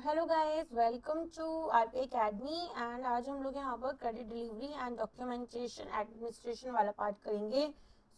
Hello guys, welcome to RP academy. And आज हम लोग यहाँ पर credit delivery and documentation administration वाला पार्ट करेंगे।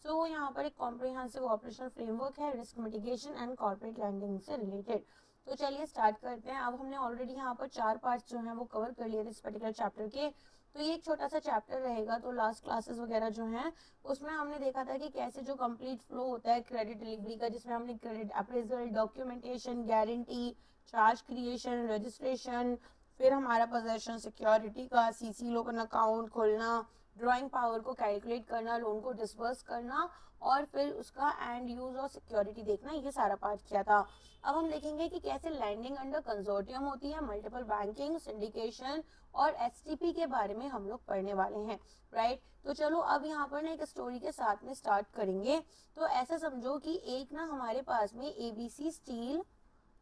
यहाँ पर एक कॉम्प्रिहेंसिव ऑपरेशनल फ्रेमवर्क है risk mitigation and corporate lending से रिलेटेड। तो चलिए स्टार्ट करते हैं। अब हमने ऑलरेडी यहाँ पर 4 पार्ट्स जो हैं वो कवर कर लिए थे इस पर्टिकुलर चैप्टर के। तो ये एक छोटा सा चैप्टर रहेगा। तो लास्ट क्लासेस वगैरह जो हैं उसमें हमने देखा था कि कैसे जो कंप्लीट फ्लो होता है क्रेडिट डिलीवरी का, जिसमें हमने credit appraisal, documentation, guarantee, charge creation, registration, फिर हमारा पोजेशन सिक्योरिटी का, सीसी लोन अकाउंट खोलना, ड्राइंग पावर को कैलकुलेट करना, लोन को डिसबर्स करना और फिर उसका एंड यूज और सिक्योरिटी देखना, ये सारा पार्ट किया था। अब हम देखेंगे कि कैसे लैंडिंग अंडर कंसोर्टियम होती है, मल्टीपल बैंकिंग, सिंडिकेशन और एसटीपी के बारे में हम लोग पढ़ने वाले हैं। राइट, तो चलो अब यहाँ पर ना एक स्टोरी के साथ में स्टार्ट करेंगे। तो ऐसा समझो कि एक ना हमारे पास में एबीसी स्टील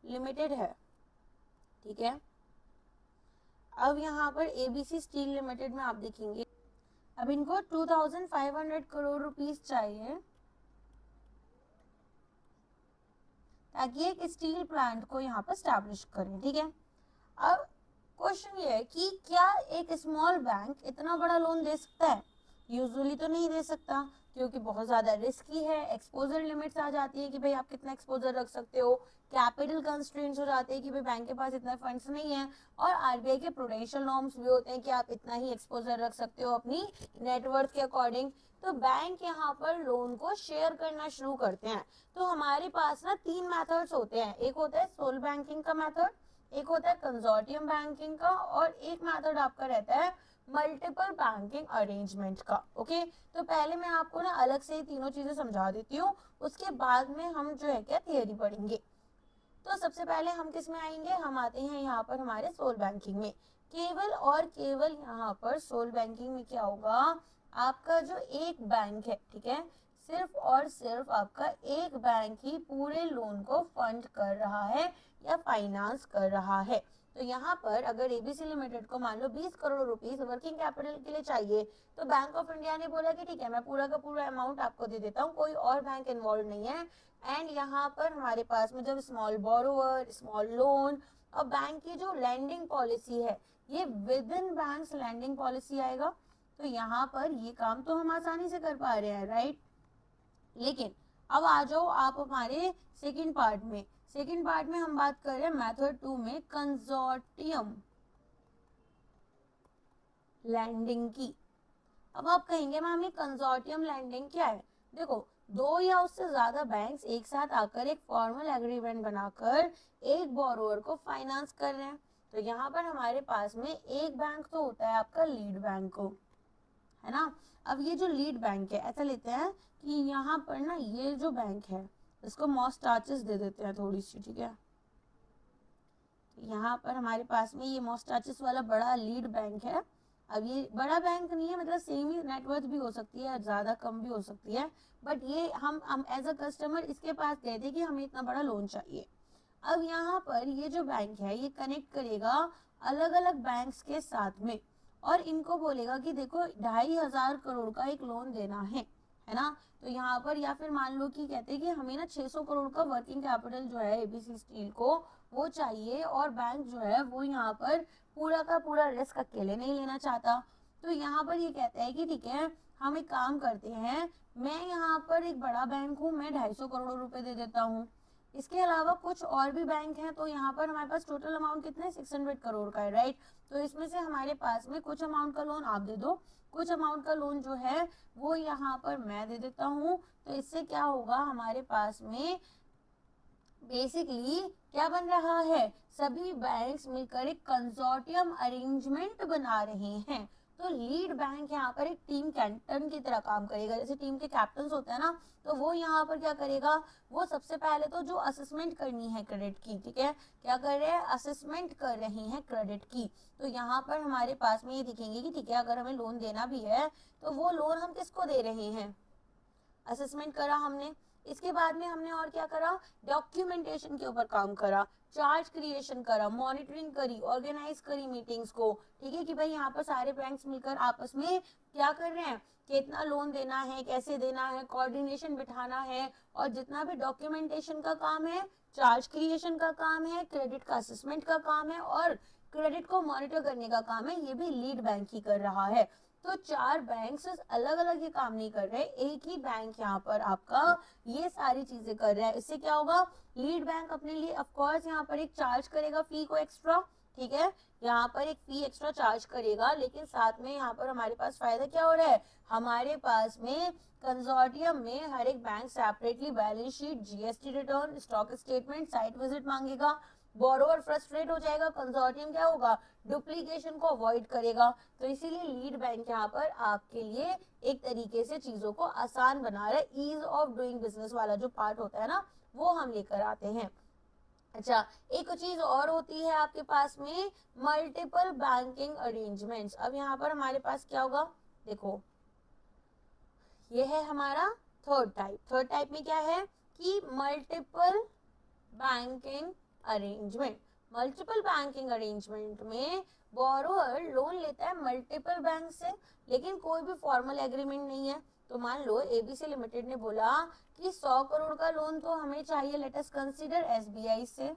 लिमिटेड है, ठीक है। अब यहाँ पर एबीसी स्टील लिमिटेड में आप देखेंगे अब इनको 2500 करोड़ रुपीस चाहिए ताकि एक स्टील प्लांट को यहाँ पर स्टैब्लिश करें, ठीक है। अब क्वेश्चन ये है कि क्या एक स्मॉल बैंक इतना बड़ा लोन दे सकता है? यूजुअली तो नहीं दे सकता, क्योंकि बहुत ज़्यादा रिस्की है। एक्सपोजर लिमिट्स आ जाती है कि भाई आप कितना एक्सपोजर रख सकते हो, कैपिटल कंस्ट्रेंट्स हो जाते हैं कि भाई बैंक के पास इतना फंड्स नहीं है, और आरबीआई के प्रूडेंशियल नॉर्म्स भी होते हैं कि आप इतना ही एक्सपोजर रख सकते हो अपनी नेटवर्थ के अकॉर्डिंग। तो बैंक यहाँ पर लोन को शेयर करना शुरू करते हैं। तो हमारे पास ना 3 मेथड्स होते हैं। एक होता है सोल बैंकिंग का मेथड, एक होता है कंसोर्टियम बैंकिंग का, और एक मेथड आपका रहता है मल्टीपल बैंकिंग अरेंजमेंट का। ओके, तो पहले मैं आपको ना अलग से तीनों चीजें समझा देती हूँ, उसके बाद में हम जो है क्या थियरी पढ़ेंगे। तो सबसे पहले हम किस में आएंगे? हम आते हैं यहाँ पर हमारे सोल बैंकिंग में। केवल और केवल यहाँ पर सोल बैंकिंग में क्या होगा, आपका जो एक बैंक है, ठीक है, सिर्फ और सिर्फ आपका एक बैंक ही पूरे लोन को फंड कर रहा है या फाइनेंस कर रहा है। तो यहाँ पर अगर एबीसी लिमिटेड को मान लो 20 करोड़ रुपीस वर्किंग कैपिटल के लिए चाहिए, तो बैंक ऑफ इंडिया ने बोला कि ठीक है, मैं पूरा का पूरा अमाउंट आपको दे देता हूँ, कोई और बैंक इन्वॉल्व नहीं है। एंड यहाँ पर हमारे पास में जब स्मॉल बोरोवर, स्मॉल लोन और बैंक की जो लैंडिंग पॉलिसी है, ये within banks lending policy आएगा। तो यहाँ पर ये काम तो हम आसानी से कर पा रहे हैं, राइट। लेकिन अब आ जाओ आप हमारे सेकंड पार्ट में। सेकंड पार्ट में हम बात कर रहे हैं मेथड 2 में कंसोर्टियम लैंडिंग की। अब आप कहेंगे मैम ये कंसोर्टियम लैंडिंग क्या है? देखो, 2 या उससे ज्यादा बैंक्स एक साथ आकर एक फॉर्मल एग्रीमेंट बनाकर एक बोरोवर को फाइनेंस कर रहे हैं। तो यहाँ पर हमारे पास में एक बैंक तो होता है आपका लीड बैंक को, है ना। अब ये जो लीड बैंक है, ऐसा लेते हैं कि यहाँ पर ना ये जो बैंक है इसको मोस्टाचिस दे देते हैं थोड़ी सी, ठीक है। यहाँ पर हमारे पास में ये मोस्टाचिस वाला बड़ा लीड बैंक है। अब ये बड़ा बैंक नहीं है, मतलब सेम ही नेटवर्थ भी हो सकती है, ज्यादा कम भी हो सकती है, बट ये हम एज अ कस्टमर इसके पास गए थे कि हमें इतना बड़ा लोन चाहिए। अब यहाँ पर ये जो बैंक है ये कनेक्ट करेगा अलग अलग बैंक्स के साथ में, और इनको बोलेगा कि देखो 2500 करोड़ का एक लोन देना है ना। तो यहाँ पर या फिर मान लो कि कहते हैं कि हमें ना 600 करोड़ का वर्किंग कैपिटल जो है एबीसी स्टील को वो चाहिए, और बैंक जो है वो यहाँ पर पूरा का पूरा रिस्क अकेले नहीं लेना चाहता। तो यहाँ पर ये कहता है कि ठीक है, हम एक काम करते हैं, मैं यहाँ पर एक बड़ा बैंक हूँ, मैं 250 करोड़ रुपए दे देता हूँ। इसके अलावा कुछ और भी बैंक हैं, तो यहाँ पर हमारे पास टोटल अमाउंट कितना है? 600 करोड़ का है, राइट। तो इसमें से हमारे पास में कुछ अमाउंट का लोन आप दे दो, कुछ अमाउंट का लोन जो है वो यहाँ पर मैं दे देता हूँ। तो इससे क्या होगा, हमारे पास में बेसिकली क्या बन रहा है, सभी बैंक्स मिलकर एक कंसोर्टियम अरेंजमेंट बना रहे हैं। तो लीड बैंक यहाँ पर एक टीम कैप्टन की तरह काम करेगा। जैसे टीम के कैप्टन होते हैं ना, तो वो यहाँ पर क्या करेगा, वो सबसे पहले तो जो असेसमेंट करनी है क्रेडिट की, ठीक है, क्या कर रहे हैं, असेसमेंट कर रहे हैं क्रेडिट की। तो यहाँ पर हमारे पास में ये दिखेंगे कि ठीक है, अगर हमें लोन देना भी है तो वो लोन हम किसको दे रहे हैं, असेसमेंट करा हमने, इसके बाद में हमने और क्या करा, डॉक्यूमेंटेशन के ऊपर काम करा, चार्ज क्रिएशन करा, मॉनिटरिंग करी, ऑर्गेनाइज करी मीटिंग्स को, ठीक है, कि भाई यहाँ पर सारे बैंक्स मिलकर आपस में क्या कर रहे हैं, कितना लोन देना है, कैसे देना है, कोऑर्डिनेशन बिठाना है, और जितना भी डॉक्यूमेंटेशन का काम है, चार्ज क्रिएशन का काम है, क्रेडिट का असेसमेंट का काम है, और क्रेडिट को मॉनिटर करने का काम है, ये भी लीड बैंक ही कर रहा है। तो 4 बैंक्स अलग अलग ये काम नहीं कर रहे, एक ही बैंक यहाँ पर आपका ये सारी चीजें कर रहा है। इससे क्या होगा, लीड बैंक अपने लिए ऑफ कोर्स यहाँ पर एक चार्ज करेगा फी को एक्स्ट्रा, ठीक है, यहाँ पर एक फी एक्स्ट्रा चार्ज करेगा, लेकिन साथ में यहाँ पर हमारे पास फायदा क्या हो रहा है, हमारे पास में कंसोर्टियम में हर एक bank separately balance sheet, GST return, stock statement, site visit मांगेगा, बोरोवर फ्रस्ट्रेट हो जाएगा, कंसोर्टियम क्या होगा, डुप्लीकेशन को अवॉइड करेगा। तो इसीलिए लीड बैंक यहाँ पर आपके लिए एक तरीके से चीजों को आसान बना रहा है, ईज ऑफ डूइंग बिजनेस वाला जो पार्ट होता है ना, वो हम लेकर आते हैं। अच्छा, एक चीज और होती है आपके पास में, मल्टीपल बैंकिंग अरेंजमेंट्स। अब यहाँ पर हमारे पास क्या होगा, देखो ये है हमारा थर्ड टाइप। थर्ड टाइप में क्या है कि multiple banking arrangement. Multiple banking arrangement में बोरोअर लोन लेता है मल्टीपल बैंक से, लेकिन कोई भी फॉर्मल एग्रीमेंट नहीं है। तो मान लो एबीसी लिमिटेड ने बोला कि 100 करोड़ का लोन तो हमें चाहिए, लेट अस कंसीडर एसबीआई से,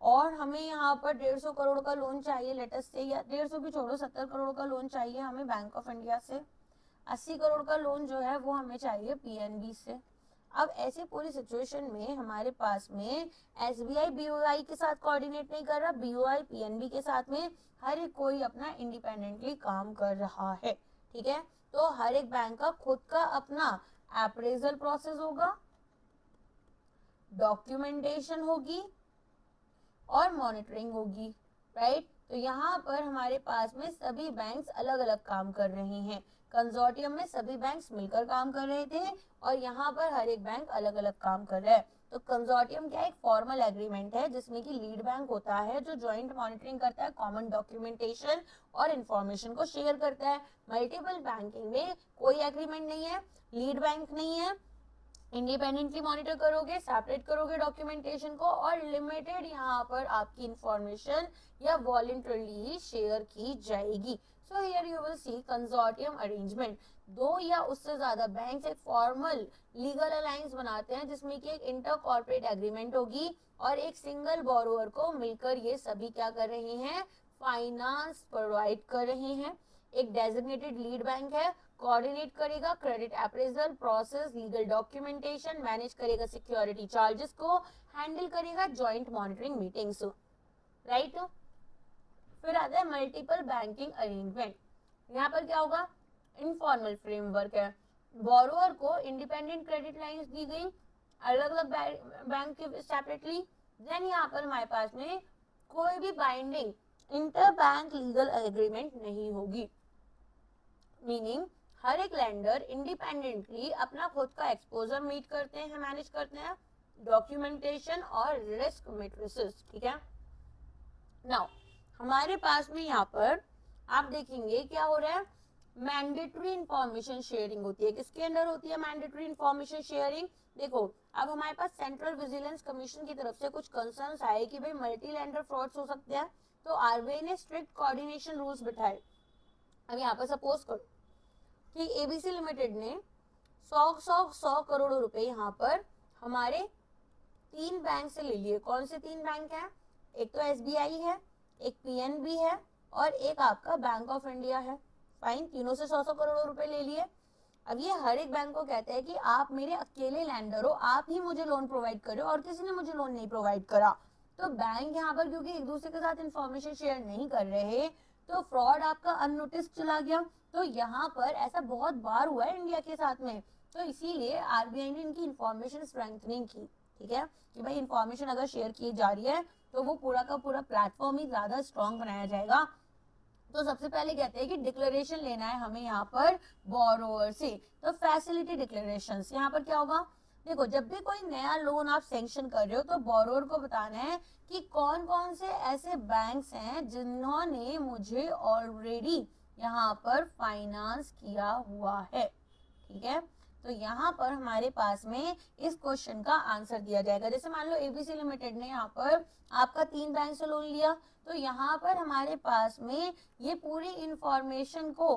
और हमें यहाँ पर 150 करोड़ का लोन चाहिए लेट अस से, या 150 भी छोड़ो, 70 करोड़ का लोन चाहिए हमें बैंक ऑफ इंडिया से, 80 करोड़ का लोन जो है वो हमें चाहिए पीएनबी से। अब ऐसे पूरी सिचुएशन में हमारे पास में एसबीआई बीओआई के साथ कोऑर्डिनेट नहीं कर रहा, बीओआई पीएनबी के साथ में हर एक कोई अपना इंडिपेंडेंटली काम कर रहा है, ठीक है। तो हर एक बैंक का खुद का अपना अप्रेजल प्रोसेस होगा, डॉक्यूमेंटेशन होगी और मॉनिटरिंग होगी, राइट। तो यहाँ पर हमारे पास में सभी बैंक्स अलग अलग काम कर रहे हैं, कंसोर्टियम में सभी बैंक्स मिलकर काम कर रहे थे, और यहाँ पर हर एक बैंक अलग अलग काम कर रहा है। तो कंसोर्टियम क्या एक फॉर्मल एग्रीमेंट है जिसमें कि लीड बैंक होता है जो जॉइंट मॉनिटरिंग करता है, कॉमन डॉक्यूमेंटेशन और इंफॉर्मेशन को शेयर करता है। मल्टीपल बैंकिंग में कोई एग्रीमेंट नहीं है, लीड बैंक नहीं है, इंडिपेंडेंटली मॉनिटर करोगे, सेपरेट करोगे डॉक्यूमेंटेशन को, और लिमिटेड यहाँ पर आपकी इंफॉर्मेशन या वॉलंटरली ही शेयर की जाएगी। So here you will see consortium arrangement, 2 या उससे ज्यादा बैंक एक फॉर्मल लीगल अलायंस बनाते हैं जिसमें कि एक इंटर कॉर्पोरेट एग्रीमेंट होगी, और एक सिंगल बोरोवर को मिलकर ये सभी क्या कर रहे हैं, फाइनेंस प्रोवाइड कर रहे हैं। एक डेजिग्नेटेड लीड बैंक है, कोऑर्डिनेट करेगा credit appraisal process, legal documentation, manage करेगा सिक्योरिटी चार्जेस को, हैंडल करेगा जॉइंट मॉनिटरिंग मीटिंग्स, राइट। फिर आता है मल्टीपल बैंकिंग अरेंजमेंट। यहाँ पर क्या होगा, इनफॉर्मल फ्रेमवर्क है, बोरोअर को इंडिपेंडेंट क्रेडिट लाइंस दी गई अलग अलग बैंक के सेपरेटली। देन यहाँ पर हमारे पास में कोई भी binding inter bank legal agreement नहीं होगी, मीनिंग हर एक लैंडर इंडिपेंडेंटली अपना खुद का एक्सपोजर मीट करते हैं, मैनेज करते हैं, डॉक्यूमेंटेशन और रिस्क मैट्रिसेस, ठीक है। नाउ हमारे पास में यहाँ पर आप देखेंगे क्या हो रहा है, मैंडेटरी इंफॉर्मेशन शेयरिंग होती है। किसके अंडर होती है मैंडेटरी इंफॉर्मेशन शेयरिंग, देखो अब हमारे पास सेंट्रल विजिलेंस कमीशन की तरफ से कुछ कंसर्न्स आए कि भाई मल्टी लैंडर फ्रॉड्स हो सकते हैं, तो आरबीआई ने स्ट्रिक्ट कोऑर्डिनेशन रूल्स बिठाए। अब यहाँ पर सपोज करो कि एबीसी लिमिटेड ने 100 करोड़ रुपए यहाँ पर हमारे 3 बैंक से ले लिए। कौन से 3 बैंक हैं, एक तो एसबीआई है, एक पीएनबी है, और एक आपका बैंक ऑफ इंडिया है। फाइन, तीनों से 100 करोड़ रुपए ले लिए। अब ये हर एक बैंक को कहते हैं कि आप मेरे अकेले लैंडर हो, आप ही मुझे लोन प्रोवाइड करो, और किसी ने मुझे लोन नहीं प्रोवाइड करा। तो बैंक यहाँ पर क्योंकि एक दूसरे के साथ इंफॉर्मेशन शेयर नहीं कर रहे, तो फ्रॉड आपका अननोटिस चला गया। तो यहाँ पर ऐसा बहुत बार हुआ है इंडिया के साथ में, तो इसीलिए आरबीआई ने इनकी इंफॉर्मेशन स्ट्रेंथनिंग की, ठीक है, कि भाई इंफॉर्मेशन अगर शेयर की जा रही है तो वो पूरा का पूरा प्लेटफॉर्म ही ज्यादा स्ट्रॉन्ग बनाया जाएगा। तो सबसे पहले कहते हैं कि डिक्लेरेशन लेना है हमें यहाँ पर बोरोवर से, तो फैसिलिटी डिक्लेरेशन। यहाँ पर क्या होगा, देखो जब भी कोई नया लोन आप सैंक्शन कर रहे हो तो बोरोवर को बताना है कि कौन कौन से ऐसे बैंक्स हैं जिन्होंने मुझे ऑलरेडी यहाँ पर फाइनेंस किया हुआ है, ठीक है। तो यहाँ पर हमारे पास में इस क्वेश्चन का आंसर दिया जाएगा। जैसे मान लो एबीसी लिमिटेड ने यहाँ पर आपका 3 बैंक से लोन लिया, तो यहाँ पर हमारे पास में ये पूरी इंफॉर्मेशन को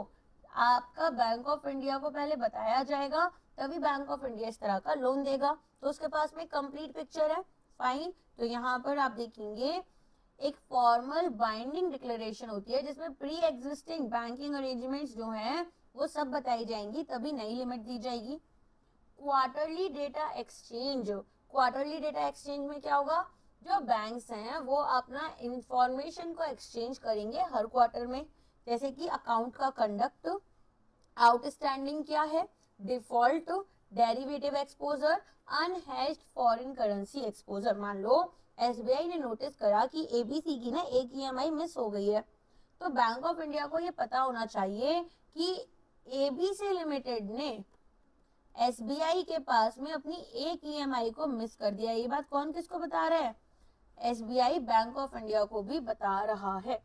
आपका बैंक ऑफ इंडिया को पहले बताया जाएगा, तभी बैंक ऑफ इंडिया इस तरह का लोन देगा। तो उसके पास में कंप्लीट पिक्चर है, फाइन। तो यहाँ पर आप देखेंगे एक फॉर्मल बाइंडिंग डिक्लेरेशन होती है जिसमें प्री एग्जिस्टिंग बैंकिंग अरेंजमेंट्स जो हैं वो सब बताई जाएंगी, तभी नई लिमिट दी जाएगी। Quarterly data exchange, quarterly data exchange में क्या होगा, जो बैंक्स हैं वो अपना इंफॉर्मेशन को एक्सचेंज करेंगे हर क्वार्टर में, जैसे कि अकाउंट का कंडक्ट, आउटस्टैंडिंग क्या है, default, derivative exposure, unhedged foreign currency exposure. मान लो एसबीआई ने नोटिस करा कि एबीसी की ना एक ईएमआई मिस हो गई है, तो बैंक ऑफ इंडिया को ये पता होना चाहिए कि एबीसी लिमिटेड ने एसबीआई के पास में अपनी एक ईएमआई को मिस कर दिया। ये बात कौन किसको बता रहा है, एसबीआई बैंक ऑफ इंडिया को भी बता रहा है।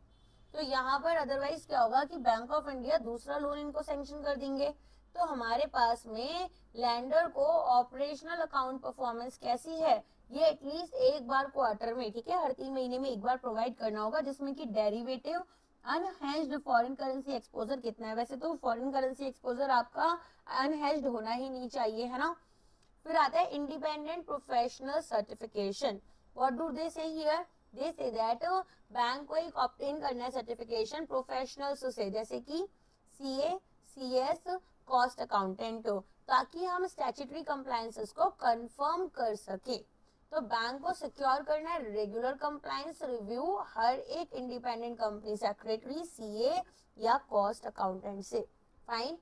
तो यहाँ पर अदरवाइज क्या होगा कि बैंक ऑफ इंडिया दूसरा लोन इनको सैंक्शन कर देंगे। तो हमारे पास में लैंडर को ऑपरेशनल अकाउंट परफॉर्मेंस कैसी है, ये एटलीस्ट एक बार क्वार्टर में, ठीक है, हर 3 महीने में एक बार प्रोवाइड करना होगा, जिसमें कि derivative unhedged foreign currency exposure कितना है। वैसे तो फॉरेन करेंसी एक्सपोजर आपका अनहेज्ड होना ही नहीं चाहिए, है ना। फिर आता है independent professional certification. What do they से here, they say that bank को एक ऑब्टेन करना है सर्टिफिकेशन प्रोफेशनल्स से, जैसे कि सीए, सीएस, कॉस्ट अकाउंटेंट, ताकि हम स्टैट्यूटरी कंप्लायंसेस को कंफर्म कर सके। तो बैंक को सिक्योर करना है रेगुलर कंप्लायंस रिव्यू हर एक इंडिपेंडेंट कंपनी सेक्रेटरी, सीए या कॉस्ट अकाउंटेंट से, fine.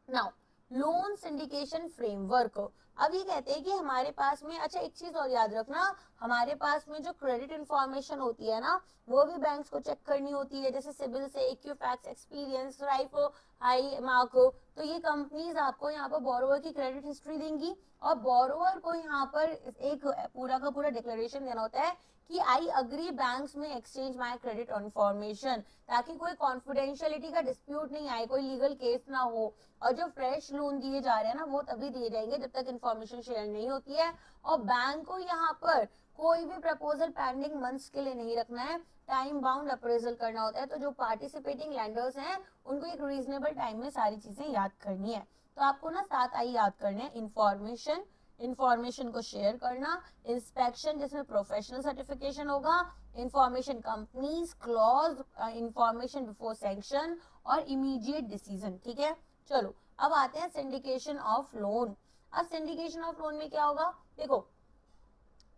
Now loan syndication framework, अब ये कहते हैं कि हमारे पास में, अच्छा एक चीज और याद रखना, हमारे पास में जो क्रेडिट इंफॉर्मेशन होती है ना वो भी बैंक्स को चेक करनी होती है, जैसे सिबिल से, इक्विफैक्स, एक्सपीरियंस, राइफो, हाई मार्क। तो ये कंपनीज आपको यहाँ पर बोरोवर की क्रेडिट हिस्ट्री देंगी और बोरोवर को यहाँ पर एक पूरा का पूरा डिक्लेरेशन देना होता है कि आई अग्री बैंक्स में एक्सचेंज माय क्रेडिट इन्फॉर्मेशन, ताकि कोई कॉन्फिडेंशियलिटी का डिस्प्यूट नहीं आए, कोई लीगल केस ना हो। और जो फ्रेश लोन दिए जा रहे हैं ना वो तभी दिए जाएंगे जब तक इन्फॉर्मेशन शेयर नहीं होती है। और बैंक को यहाँ पर कोई भी प्रपोजल पेंडिंग मंथ्स के लिए नहीं रखना है, टाइम बाउंड अप्रेजल करना होता है। तो जो पार्टिसिपेटिंग लैंडर्स हैं उनको एक रीजनेबल टाइम में सारी चीजें याद करनी है। तो आपको ना 7 आई याद करने हैं, इंफॉर्मेशन, इंफॉर्मेशन को शेयर करना, इंस्पेक्शन जिसमें प्रोफेशनल सर्टिफिकेशन होगा, information companies clause, information before sanction और इमीडिएट डिसीजन, ठीक है। चलो अब आते हैं सिंडिकेशन ऑफ लोन। अब सिंडिकेशन ऑफ लोन में क्या होगा, देखो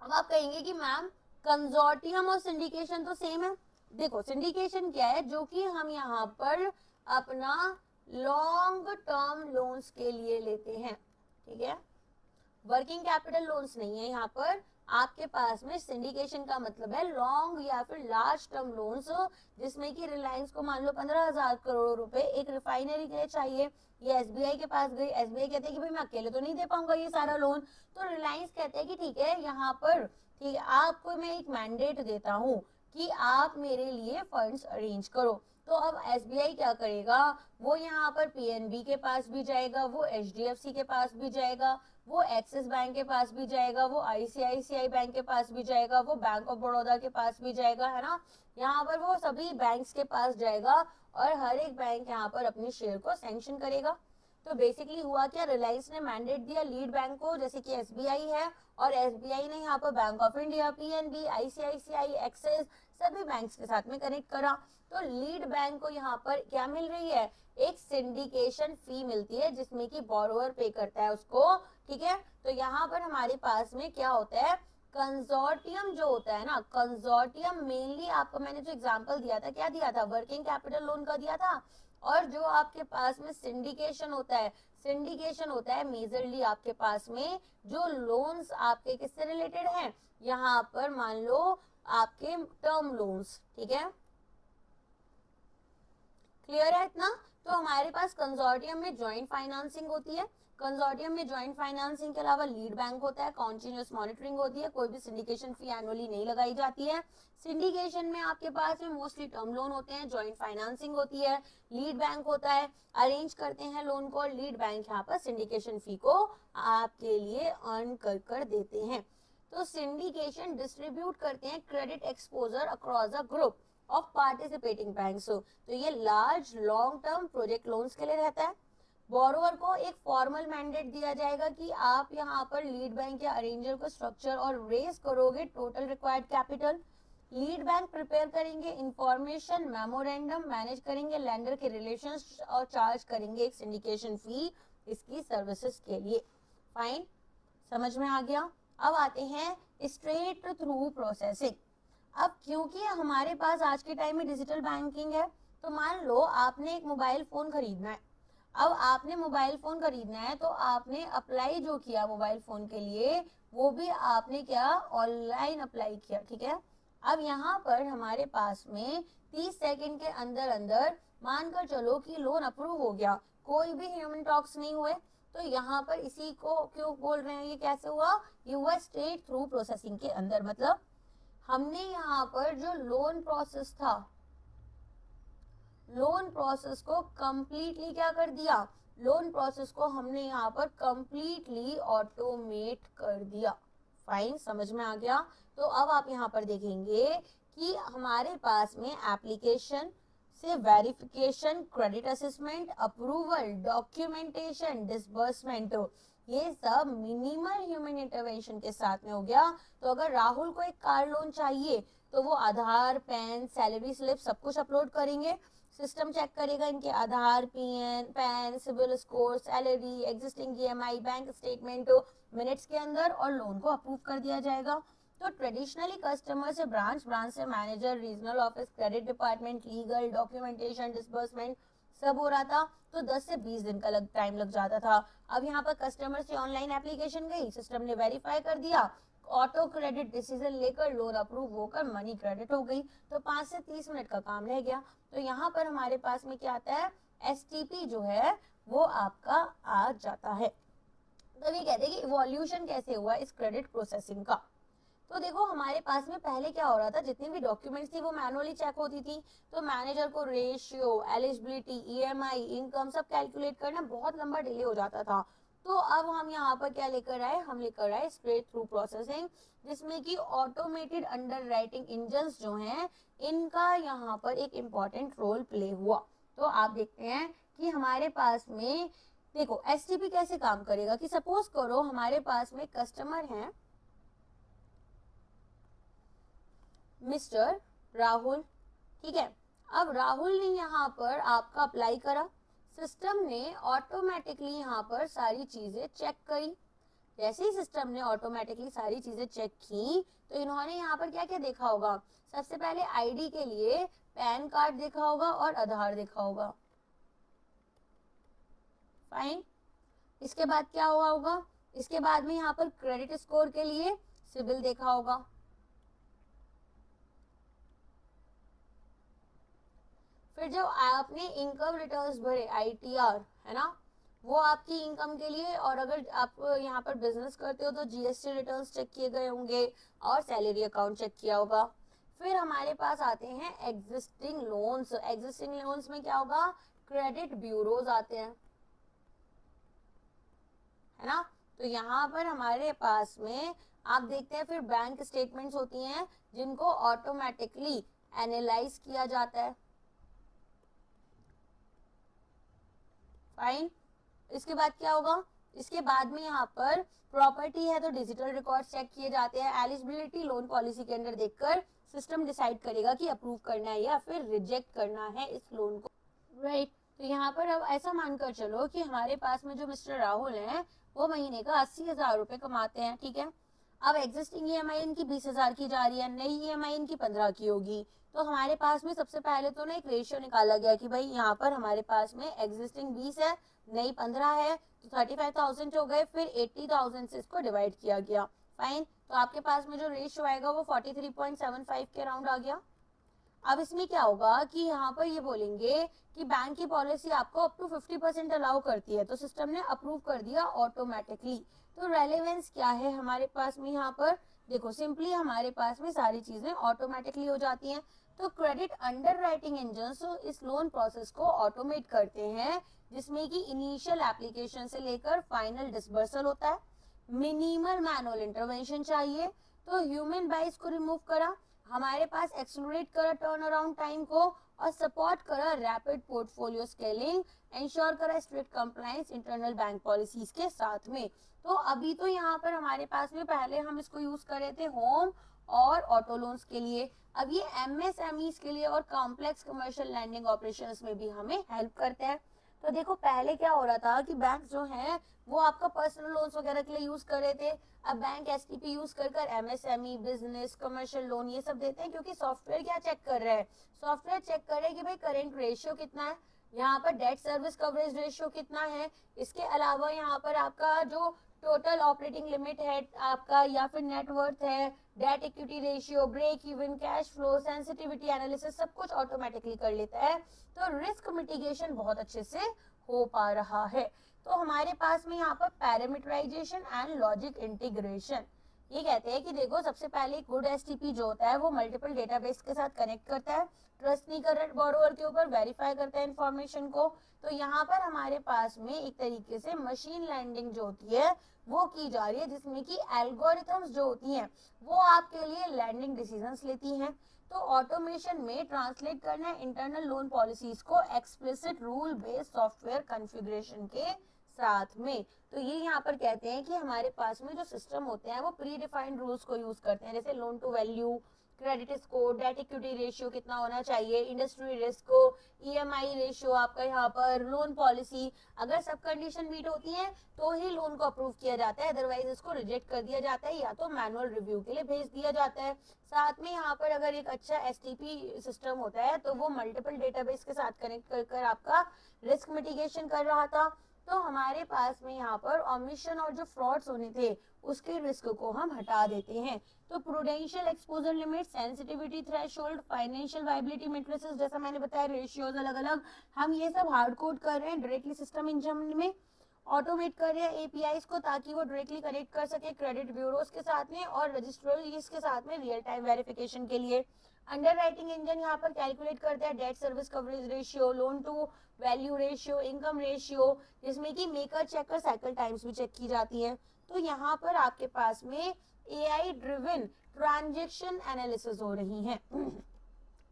अब आप कहेंगे कि मैम कंसोर्टियम और सिंडिकेशन तो सेम है। देखो सिंडिकेशन क्या है, जो कि हम यहाँ पर अपना लॉन्ग टर्म लोन्स के लिए लेते हैं, ठीक है, वर्किंग कैपिटल लोन्स नहीं है यहाँ पर। आपके पास में सिंडिकेशन का मतलब है लॉन्ग या फिर लार्ज टर्म लोन्स, जिसमें कि रिलायंस को मान लो 15,000 करोड़ रुपए एक रिफाइनरी के लिए चाहिए, ये एसबीआई के पास गई, एसबीआई कहते हैं कि भाई मैं अकेले तो नहीं दे पाऊंगा ये सारा लोन, तो रिलायंस कहते हैं कि ठीक है यहाँ पर, ठीक है, आपको मैं एक मैंडेट देता हूँ कि आप मेरे लिए फंड्स अरेंज करो। तो अब एसबीआई क्या करेगा, वो यहाँ पर पीएनबी के पास भी जाएगा, वो एचडीएफसी के पास भी जाएगा, वो एक्सिस बैंक के पास भी जाएगा, वो आईसीआईसीआई बैंक के पास भी जाएगा, वो बैंक ऑफ बड़ौदा के पास भी जाएगा, है ना। यहाँ पर वो सभी बैंक्स के पास जाएगा और हर एक बैंक यहाँ पर अपनी शेयर को सैंक्शन करेगा। तो बेसिकली हुआ क्या, रिलायंस ने मैंडेट दिया लीड बैंक को, जैसे कि एसबीआई है, और एसबीआई ने यहाँ पर bank of India, PNB, ICICI, axis सभी बैंक्स के साथ में कनेक्ट करा। तो लीड बैंक को यहाँ पर क्या मिल रही है, एक सिंडिकेशन फी मिलती है जिसमें कि बोरोवर पे करता है उसको, ठीक है। तो यहाँ पर हमारे पास में क्या होता है, कंसोर्टियम जो होता है ना, कंसोर्टियम मेनली आपको मैंने जो एग्जांपल दिया था, क्या दिया था, वर्किंग कैपिटल लोन का दिया था। और जो आपके पास में सिंडिकेशन होता है, सिंडिकेशन होता है मेजरली आपके पास में जो लोन्स आपके किससे रिलेटेड हैं, यहाँ पर मान लो आपके टर्म लोन्स, ठीक है, क्लियर है इतना। तो हमारे पास कंसोर्टियम में ज्वाइंट फाइनेंसिंग होती है। कंसोर्टियम में ज्वाइंट फाइनेंसिंग के अलावा लीड बैंक होता है, कॉन्टिन्यूस मॉनिटरिंग होती है, कोई भी सिंडिकेशन फी एनुअली नहीं लगाई जाती है। सिंडिकेशन में आपके पास में मोस्टली टर्म लोन होते हैं, ज्वाइंट फाइनेंसिंग होती है, लीड बैंक होता है, अरेंज करते हैं लोन को, और लीड बैंक यहाँ पर सिंडिकेशन फी को आपके लिए अर्न कर देते हैं। तो सिंडिकेशन डिस्ट्रीब्यूट करते हैं credit exposure across a group of participating banks. तो ये large long term project loans के लिए रहता है। बोरोवर को एक फॉर्मल मैंडेट दिया जाएगा कि आप यहाँ पर लीड बैंक या अरेंजर को स्ट्रक्चर और रेज करोगे total required capital. Lead bank prepare करेंगे इंफॉर्मेशन मेमोरेंडम, मैनेज करेंगे लेंडर के रिलेशंस और चार्ज करेंगे एक सिंडिकेशन फी इसकी सर्विसेज के लिए। फाइन, समझ में आ गया। अब आते हैं स्ट्रेट थ्रू प्रोसेसिंग। अब क्योंकि हमारे पास आज के टाइम में डिजिटल बैंकिंग है, तो मान लो आपने एक मोबाइल फोन खरीदना है। अब आपने मोबाइल फोन खरीदना है तो आपने अप्लाई जो किया मोबाइल फोन के लिए वो भी आपने क्या ऑनलाइन अप्लाई किया, ठीक है। अब यहाँ पर हमारे पास में 30 सेकंड के अंदर अंदर मानकर चलो कि लोन अप्रूव हो गया, कोई भी ह्यूमन टॉक्स नहीं हुए। तो यहाँ पर इसी को क्यों बोल रहे हैं, ये कैसे हुआ, ये हुआ स्ट्रेट थ्रू प्रोसेसिंग के अंदर। मतलब हमने यहाँ पर जो लोन प्रोसेस था, लोन प्रोसेस को कंप्लीटली क्या कर दिया, लोन प्रोसेस को हमने यहाँ पर कंप्लीटली ऑटोमेट कर दिया। फाइन, समझ में आ गया। तो अब आप यहाँ पर देखेंगे कि हमारे पास में एप्लीकेशन से verification, credit assessment, approval, documentation, disbursement, ये सब मिनिमल ह्यूमन इंटरवेंशन के साथ में हो गया। तो अगर राहुल को एक कार लोन चाहिए तो वो आधार, पैन, सैलरी स्लिप सब कुछ अपलोड करेंगे, सिस्टम चेक करेगा इनके Aadhaar, PAN, CIBIL score, salary, existing EMI, bank statement minutes के अंदर, और लोन को अप्रूव कर दिया जाएगा। तो ट्रेडिशनली कस्टमर से ब्रांच, ब्रांच से manager, regional office, credit department, legal, documentation, disbursement सब हो रहा था, तो 10 से 20 दिन का टाइम लग जाता था। अब यहाँ पर कस्टमर से ऑनलाइन एप्लीकेशन गई, सिस्टम ने वेरीफाई कर दिया, ऑटो क्रेडिट डिसीजन लेकर लोन अप्रूव होकर मनी क्रेडिट हो गई, तो 5 से 30 मिनट का काम रह गया। तो यहाँ पर हमारे पास में क्या आता है, एसटीपी जो है वो आपका आ जाता है। तो ये कहते हैं कि इवोल्यूशन कैसे हुआ इस क्रेडिट प्रोसेसिंग का। तो देखो हमारे पास में पहले क्या हो रहा था, जितनी भी डॉक्यूमेंट्स थी वो मैनुअली चेक होती थी, तो मैनेजर को रेशियो, एलिजिबिलिटी, ईएमआई, इनकम सब कैलकुलेट करना बहुत लंबा डिले हो जाता था। तो अब हम यहाँ पर क्या लेकर आए, हम लेकर आए स्ट्रेट थ्रू प्रोसेसिंग, जिसमें कि ऑटोमेटेड अंडर राइटिंग इंजन्स जो हैं इनका यहाँ पर एक इम्पॉर्टेंट रोल प्ले हुआ। तो आप देखते हैं कि हमारे पास में देखो एसटीपी कैसे काम करेगा, कि सपोज करो हमारे पास में कस्टमर हैं मिस्टर राहुल, ठीक है। अब राहुल ने यहाँ पर आपका अप्लाई करा, सिस्टम ने ऑटोमेटिकली यहाँ पर सारी चीजें चेक करी। जैसे ही सिस्टम ने ऑटोमेटिकली सारी चीजें चेक की तो इन्होंने यहाँ पर क्या क्या देखा होगा, सबसे पहले आईडी के लिए पैन कार्ड देखा होगा और आधार देखा होगा। फाइन, इसके बाद क्या हुआ होगा, इसके बाद में यहाँ पर क्रेडिट स्कोर के लिए सिबिल देखा होगा। फिर जब आपने इनकम रिटर्न्स भरे, आईटीआर है ना, वो आपकी इनकम के लिए, और अगर आप यहाँ पर बिजनेस करते हो तो जीएसटी रिटर्न्स चेक किए गए होंगे और सैलरी अकाउंट चेक किया होगा। फिर हमारे पास आते हैं एग्जिस्टिंग लोन्स। एग्जिस्टिंग लोन्स में क्या होगा, क्रेडिट ब्यूरोज आते हैं, है ना। तो यहाँ पर हमारे पास में आप देखते हैं फिर बैंक स्टेटमेंट्स होती हैं जिनको ऑटोमेटिकली एनालाइज किया जाता है। फाइन, इसके बाद क्या होगा, इसके बाद में यहाँ पर प्रॉपर्टी है तो डिजिटल रिकॉर्ड चेक किए जाते हैं। एलिजिबिलिटी लोन पॉलिसी के अंदर देखकर सिस्टम डिसाइड करेगा कि अप्रूव करना है या फिर रिजेक्ट करना है इस लोन को, राइट। तो यहाँ पर अब ऐसा मानकर चलो कि हमारे पास में जो मिस्टर राहुल हैं वो महीने का 80,000 रुपए कमाते हैं, ठीक है। अब एग्जिस्टिंग ईएमआई इनकी 20,000 की जा रही है, नई ईएमआई इनकी 15 की होगी। तो हमारे पास में सबसे पहले तो ना एक रेशियो निकाला गया कि भाई यहाँ पर हमारे पास में एग्जिस्टिंग 20 है, नई 15 है, तो 35,000 हो गए, फिर 80,000 से इसको डिवाइड किया गया। फाइन, तो आपके पास में जो रेशियो आएगा वो 43.75 के अराउंड आ गया। अब इसमें क्या होगा कि यहाँ पर ये बोलेंगे कि बैंक की पॉलिसी आपको अप टू 50% अलाउ करती है, तो सिस्टम ने अप्रूव कर दिया ऑटोमेटिकली। तो रेलेवेंस क्या है हमारे पास में यहाँ पर, देखो सिंपली हमारे पास में सारी चीजें ऑटोमेटिकली हो जाती हैं। तो क्रेडिट अंडर राइटिंग इंजन इस लोन प्रोसेस को ऑटोमेट करते हैं, जिसमें कि इनिशियल एप्लीकेशन से लेकर फाइनल डिसबर्सल होता है। मिनिमल मैनुअल इंटरवेंशन चाहिए, तो ह्यूमन बाइस को रिमूव करा, हमारे पास एक्सलरेट करा टर्न अराउंड टाइम को, और सपोर्ट करा रैपिड पोर्टफोलियो स्केलिंग, इंश्योर करा strict compliance internal bank policies के साथ में। तो अभी तो यहाँ पर हमारे पास में पहले हम इसको यूज कर रहे थे होम और ऑटो लोन्स के लिए, अब ये एमएसएमईज के लिए और कॉम्प्लेक्स कमर्शियल लैंडिंग ऑपरेशंस में भी हमें हेल्प करते हैं। तो देखो पहले क्या हो रहा था कि बैंक जो है वो आपका पर्सनल लोन्स वगैरह के लिए यूज कर रहे थे, अब बैंक एसटीपी यूज कर एमएसएमई बिजनेस कमर्शियल लोन ये सब देते हैं, क्योंकि सॉफ्टवेयर क्या चेक कर रहा है, सॉफ्टवेयर चेक कर रहा है कि भाई करेंट रेशियो कितना है, यहाँ पर डेट सर्विस कवरेज रेशियो कितना है, इसके अलावा यहाँ पर आपका जो टोटल ऑपरेटिंग लिमिट है आपका या फिर नेटवर्थ है, debt equity ratio, break even, cash flow, sensitivity analysis सब कुछ ऑटोमेटिकली कर लेता है। तो रिस्क मिटिगेशन बहुत अच्छे से हो पा रहा है। तो हमारे पास में यहाँ पर पैरामीटराइजेशन एंड लॉजिक इंटीग्रेशन, ये कहते हैं कि देखो सबसे पहले गुड एसटीपी जो होता है वो मल्टीपल डेटाबेस के साथ कनेक्ट करता है, ट्रस्ट नहीं कर रहा बोरोवर के ऊपर, वेरीफाई करता है इंफॉर्मेशन को। तो यहाँ पर हमारे पास में एक तरीके से मशीन लर्निंग जो होती है वो की जा रही है, जिसमें कि एल्गोरिथम्स जो होती हैं वो आपके लिए लैंडिंग डिसीजंस लेती हैं। तो ऑटोमेशन में ट्रांसलेट करना है इंटरनल लोन पॉलिसीज को explicit rule based software configuration के साथ में। तो ये यहाँ पर कहते हैं कि हमारे पास में जो सिस्टम होते हैं वो प्री डिफाइंड रूल्स को यूज करते हैं, जैसे loan to value, credit score, debt equity ratio कितना होना चाहिए, इंडस्ट्री रिस्क को, ईएमआई रेशियो आपका यहाँ पर, लोन पॉलिसी, अगर सब कंडीशन मीट होती हैं तो ही लोन को अप्रूव किया जाता है, अदरवाइज इसको रिजेक्ट कर दिया जाता है या तो मैनुअल रिव्यू के लिए भेज दिया जाता है। साथ में यहाँ पर अगर एक अच्छा एसटीपी सिस्टम होता है तो वो मल्टीपल डेटाबेस के साथ कनेक्ट कर आपका रिस्क मिटिगेशन कर रहा था। तो हमारे पास में यहाँ पर ओमिशन और जो फ्रॉड्स होने थे उसके रिस्क को हम हटा देते हैं। तो prudential exposure limit, sensitivity threshold, financial viability matrices, जैसा मैंने बताया रेशियोज अलग अलग, हम ये सब हार्ड कोड कर रहे हैं डायरेक्टली सिस्टम इंजन में, ऑटोमेट कर रहे हैं एपीआईज को ताकि वो डायरेक्टली कनेक्ट कर सके क्रेडिट ब्यूरोज के साथ में और रजिस्ट्रीज के साथ में रियल टाइम वेरिफिकेशन के लिए। अंडर राइटिंग इंजन यहाँ पर कैलकुलेट करता है debt service coverage ratio, loan to value ratio, income ratio, जिसमें कि मेकर चेकर साइकिल टाइम्स भी चेक की जाती है। तो यहाँ पर आपके पास में एआई ड्रिवन ट्रांजैक्शन एनालिसिस हो रही है।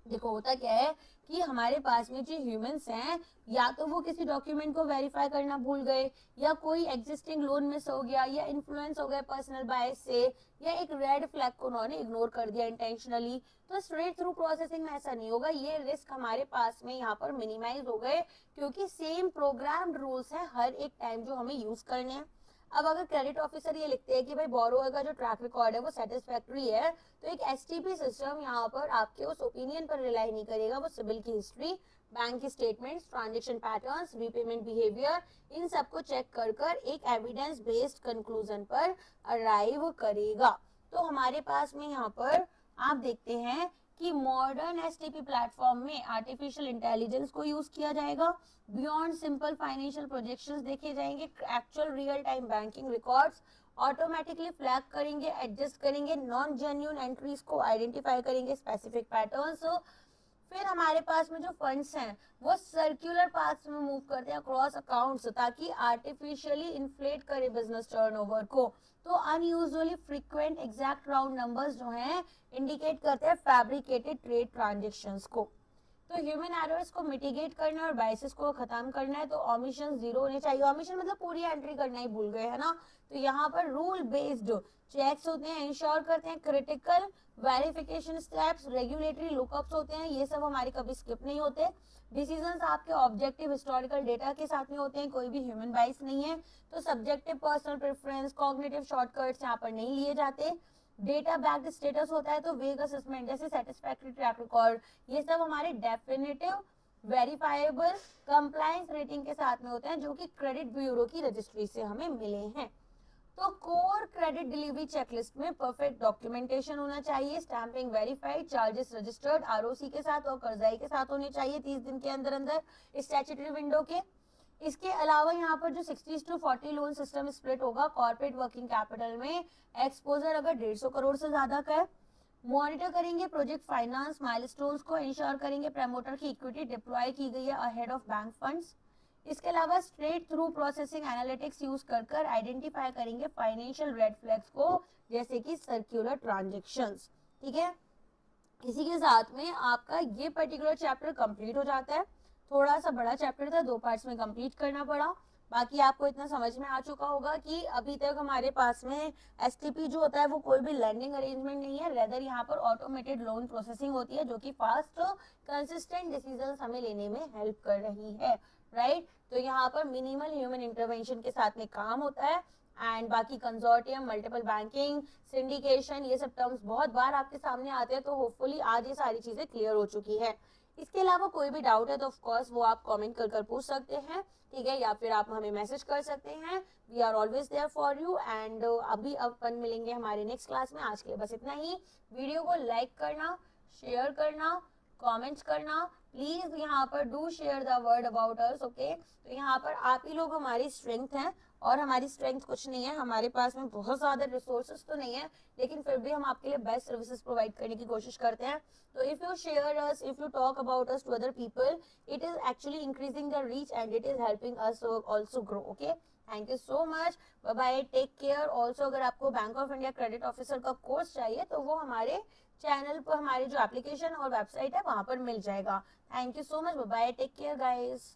देखो होता क्या है कि हमारे पास में जो ह्यूमंस हैं या तो वो किसी डॉक्यूमेंट को वेरीफाई करना भूल गए, या कोई एग्जिस्टिंग लोन मिस हो गया, या इन्फ्लुएंस हो गए पर्सनल बायस से, या एक रेड फ्लैग को उन्होंने इग्नोर कर दिया इंटेंशनली। तो स्ट्रेट थ्रू प्रोसेसिंग में ऐसा नहीं होगा, ये रिस्क हमारे पास में यहाँ पर मिनिमाइज हो गए, क्योंकि सेम प्रोग्राम्ड रूल्स हैं हर एक टाइम जो हमें यूज करने हैं। अब अगर क्रेडिट ऑफिसर ये लिखते हैं कि भाई बोरोवर का जो ट्रैक रिकॉर्ड है वो सेटिस्फैक्टरी है, तो एक एसटीपी सिस्टम यहाँ पर आपके उस ओपिनियन पर रिलाई नहीं करेगा, वो सिबिल की हिस्ट्री, बैंक की statements, transaction patterns, repayment behaviour, इन सबको चेक कर कर एक एविडेंस बेस्ड कंक्लूजन पर अराइव करेगा। तो हमारे पास में यहाँ पर आप देखते हैं कि मॉडर्न एसटीपी प्लेटफॉर्म में आर्टिफिशियल इंटेलिजेंस को यूज किया जाएगा, बियॉन्ड सिंपल फाइनेंशियल प्रोजेक्शंस देखे जाएंगे, actual real time banking records automatically flag करेंगे, एडजस्ट करेंगे, नॉन जेन्युइन एंट्रीज को आइडेंटिफाई करेंगे, स्पेसिफिक पैटर्न्स। फिर हमारे पास में जो फंड्स हैं वो सर्कुलर पाथ्स में मूव करते हैं अक्रॉस अकाउंट्स, ताकि आर्टिफिशियली इन्फ्लेट करे बिजनेस टर्नओवर को। तो unusually frequent exact round numbers जो हैं इंडिकेट करते हैं फैब्रिकेटेड ट्रेड ट्रांजैक्शंस को। तो ह्यूमन एरर्स को मिटिगेट करना और बायसेस को खत्म करना है, तो ऑमिशन जीरो होने चाहिए। ऑमिशन मतलब पूरी एंट्री करना ही भूल गए है ना। तो यहाँ पर रूल बेस्ड चेक्स होते हैं, इंश्योर करते हैं critical verification steps, regulatory lookups होते हैं, ये सब हमारे कभी स्किप नहीं होते। डिसीजंस आपके ऑब्जेक्टिव हिस्टोरिकल डेटा के साथ में होते हैं, कोई भी ह्यूमन बाइस नहीं है। तो subjective personal preference, cognitive shortcuts यहाँ पर नहीं लिए जाते। डेटा बैक्ड स्टेटस होता है, तो वेग असेसमेंट जैसे सेटिस्फैक्टरी ट्रैक रिकॉर्ड, ये सब हमारे डेफिनेटिव वेरीफाइबल कंप्लायंस रेटिंग के साथ में होते हैं, जो कि क्रेडिट ब्यूरो की रजिस्ट्री से हमें मिले हैं। तो कोर क्रेडिट डिलीवरी चेकलिस्ट में परफेक्ट डॉक्यूमेंटेशन होना चाहिए, stamping verified, charges registered ROC के साथ और कर्जाई के साथ होनी चाहिए 30 दिन के अंदर अंदर स्टैट्यूटरी विंडो के। इसके अलावा यहाँ पर जो 60-40 लोन सिस्टम स्प्लिट होगा कॉर्पोरेट वर्किंग कैपिटल में, एक्सपोजर अगर 150 करोड़ से ज्यादा का है, मॉनिटर करेंगे प्रोजेक्ट फाइनेंस माइलस्टोन्स को, इंश्योर करेंगे प्रमोटर की इक्विटी डिप्लॉय की गई है अहेड ऑफ बैंक फंड्स। इसके अलावा straight through processing analytics use कर आइडेंटिफाई करेंगे फाइनेंशियल रेड फ्लैग्स को, जैसे कि सर्कुलर ट्रांजैक्शंस। ठीक है, इसी के साथ में आपका ये पर्टिकुलर चैप्टर कंप्लीट हो जाता है। थोड़ा सा बड़ा चैप्टर था, 2 पार्ट्स में कंप्लीट करना पड़ा। बाकी आपको इतना समझ में आ चुका होगा कि अभी तक हमारे पास में एसटीपी जो होता है वो कोई भी लैंडिंग अरेंजमेंट नहीं है, रेदर यहाँ पर ऑटोमेटेड लोन प्रोसेसिंग होती है जो कि फास्ट कंसिस्टेंट डिसीजंस हमें लेने में हेल्प कर रही है, राइट। तो यहाँ पर मिनिमल ह्यूमन इंटरवेंशन के साथ में काम होता है। एंड बाकी कंसोर्टियम, मल्टीपल बैंकिंग, सिंडिकेशन, ये सब टर्म्स बहुत बार आपके सामने आते हैं, तो होपफुली आज ये सारी चीजें क्लियर हो चुकी है। इसके अलावा कोई भी डाउट है तो ऑफ कोर्स वो आप कमेंट कर पूछ सकते हैं, ठीक है, या फिर आप हमें मैसेज कर सकते हैं। We are always there for you. And अभी अपन मिलेंगे हमारे नेक्स्ट क्लास में। आज के लिए बस इतना ही। वीडियो को लाइक करना, शेयर करना, कमेंट्स करना प्लीज। यहाँ पर do share the word about us, okay. तो यहाँ पर आप ही लोग हमारी स्ट्रेंथ हैं, और हमारी स्ट्रेंथ कुछ नहीं है, हमारे पास में बहुत ज्यादा रिसोर्सेज तो नहीं है, लेकिन फिर भी हम आपके लिए बेस्ट सर्विसेज प्रोवाइड करने की कोशिश करते हैं। तो if you share us, if you talk about us to other people, it is actually increasing the reach and it is helping us also grow, okay. Thank you so much, bye bye, take care. Also अगर आपको Bank of India credit officer का course चाहिए तो वो हमारे channel पर, हमारी जो एप्लीकेशन और वेबसाइट है वहां पर मिल जाएगा। Thank you so much, bye bye, take care guys.